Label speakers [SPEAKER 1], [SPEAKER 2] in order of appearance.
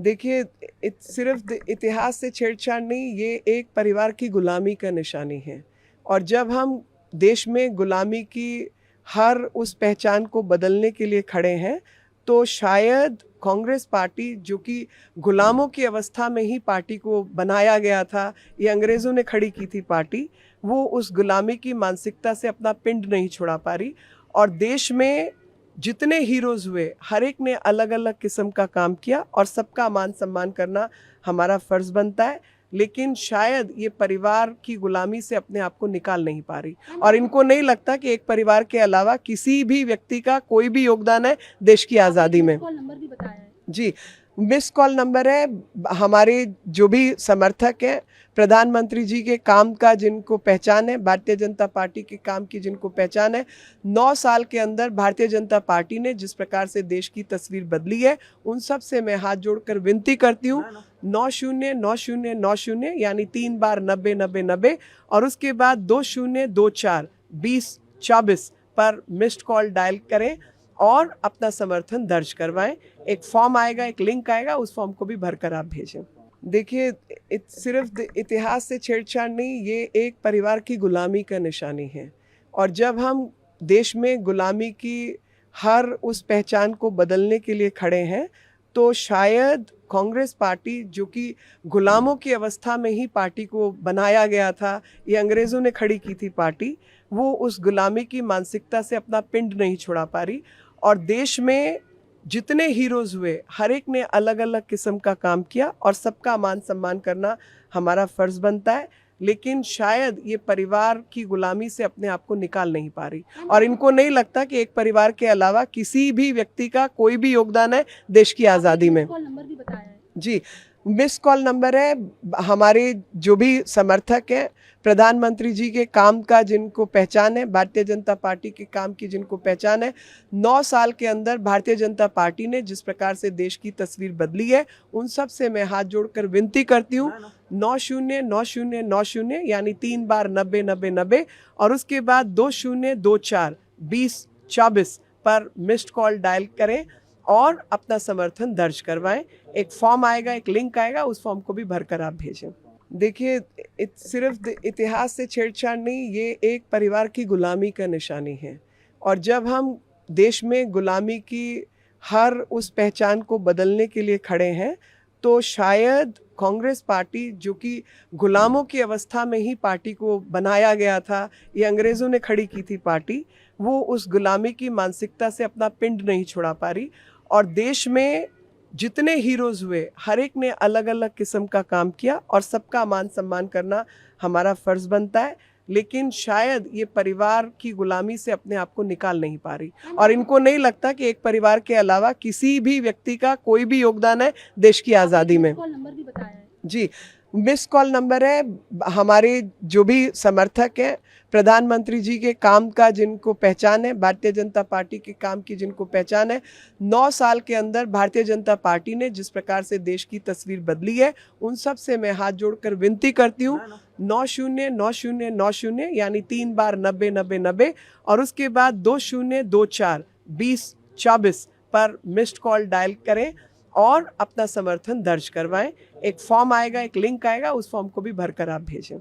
[SPEAKER 1] देखिए, सिर्फ इतिहास से छेड़छाड़ नहीं, ये एक परिवार की गुलामी का निशानी है। और जब हम देश में गुलामी की हर उस पहचान को बदलने के लिए खड़े हैं, तो शायद कांग्रेस पार्टी, जो कि गुलामों की अवस्था में ही पार्टी को बनाया गया था, ये अंग्रेज़ों ने खड़ी की थी पार्टी, वो उस गुलामी की मानसिकता से अपना पिंड नहीं छुड़ा पा रही। और देश में जितने हीरोज़ हुए, हर एक ने अलग अलग किस्म का काम किया और सबका मान सम्मान करना हमारा फ़र्ज़ बनता है। लेकिन शायद ये परिवार की गुलामी से अपने आप को निकाल नहीं पा रही, और इनको नहीं लगता कि एक परिवार के अलावा किसी भी व्यक्ति का कोई भी योगदान है देश की आज़ादी में।
[SPEAKER 2] नंबर भी बताया है
[SPEAKER 1] जी, मिस कॉल नंबर है। हमारे जो भी समर्थक हैं, प्रधानमंत्री जी के काम का जिनको पहचान है, भारतीय जनता पार्टी के काम की जिनको पहचान है, 9 साल के अंदर भारतीय जनता पार्टी ने जिस प्रकार से देश की तस्वीर बदली है, उन सब से मैं हाथ जोड़कर विनती करती हूँ, 909090 यानी 3 बार 909090 और उसके बाद 2024 पर मिस्ड कॉल डायल करें और अपना समर्थन दर्ज करवाएं। एक फॉर्म आएगा, एक लिंक आएगा, उस फॉर्म को भी भरकर आप भेजें। देखिए, सिर्फ इतिहास से छेड़छाड़ नहीं, ये एक परिवार की गुलामी का निशानी है। और जब हम देश में गुलामी की हर उस पहचान को बदलने के लिए खड़े हैं, तो शायद कांग्रेस पार्टी, जो कि गुलामों की अवस्था में ही पार्टी को बनाया गया था, ये अंग्रेज़ों ने खड़ी की थी पार्टी, वो उस गुलामी की मानसिकता से अपना पिंड नहीं छुड़ा पा रही। और देश में जितने हीरोज़ हुए, हर एक ने अलग अलग किस्म का काम किया और सबका मान सम्मान करना हमारा फ़र्ज़ बनता है। लेकिन शायद ये परिवार की गुलामी से अपने आप को निकाल नहीं पा रही, और इनको नहीं लगता कि एक परिवार के अलावा किसी भी व्यक्ति का कोई भी योगदान है देश की आज़ादी में।
[SPEAKER 2] नंबर भी बताया है
[SPEAKER 1] जी, मिस कॉल नंबर है। हमारे जो भी समर्थक हैं, प्रधानमंत्री जी के काम का जिनको पहचान है, भारतीय जनता पार्टी के काम की जिनको पहचान है, 9 साल के अंदर भारतीय जनता पार्टी ने जिस प्रकार से देश की तस्वीर बदली है, उन सब से मैं हाथ जोड़कर विनती करती हूँ, 909090 यानी 3 बार 909090 और उसके बाद 2024 पर मिस्ड कॉल डायल करें और अपना समर्थन दर्ज करवाएं। एक फॉर्म आएगा, एक लिंक आएगा, उस फॉर्म को भी भरकर आप भेजें। देखिए, सिर्फ इतिहास से छेड़छाड़ नहीं, ये एक परिवार की गुलामी का निशानी है। और जब हम देश में गुलामी की हर उस पहचान को बदलने के लिए खड़े हैं, तो शायद कांग्रेस पार्टी, जो कि गुलामों की अवस्था में ही पार्टी को बनाया गया था, ये अंग्रेज़ों ने खड़ी की थी पार्टी, वो उस गुलामी की मानसिकता से अपना पिंड नहीं छुड़ा पा रही। और देश में जितने हीरोज़ हुए, हर एक ने अलग अलग किस्म का काम किया और सबका मान सम्मान करना हमारा फ़र्ज़ बनता है। लेकिन शायद ये परिवार की गुलामी से अपने आप को निकाल नहीं पा रही, और इनको नहीं लगता कि एक परिवार के अलावा किसी भी व्यक्ति का कोई भी योगदान है देश की आज़ादी में।
[SPEAKER 2] नंबर भी बताया है
[SPEAKER 1] जी, मिस कॉल नंबर है। हमारे जो भी समर्थक हैं, प्रधानमंत्री जी के काम का जिनको पहचान है, भारतीय जनता पार्टी के काम की जिनको पहचान है, 9 साल के अंदर भारतीय जनता पार्टी ने जिस प्रकार से देश की तस्वीर बदली है, उन सब से मैं हाथ जोड़कर विनती करती हूँ, 909090 यानी 3 बार 909090 और उसके बाद 2024 पर मिस्ड कॉल डायल करें और अपना समर्थन दर्ज करवाएं। एक फॉर्म आएगा, एक लिंक आएगा, उस फॉर्म को भी भरकर आप भेजें।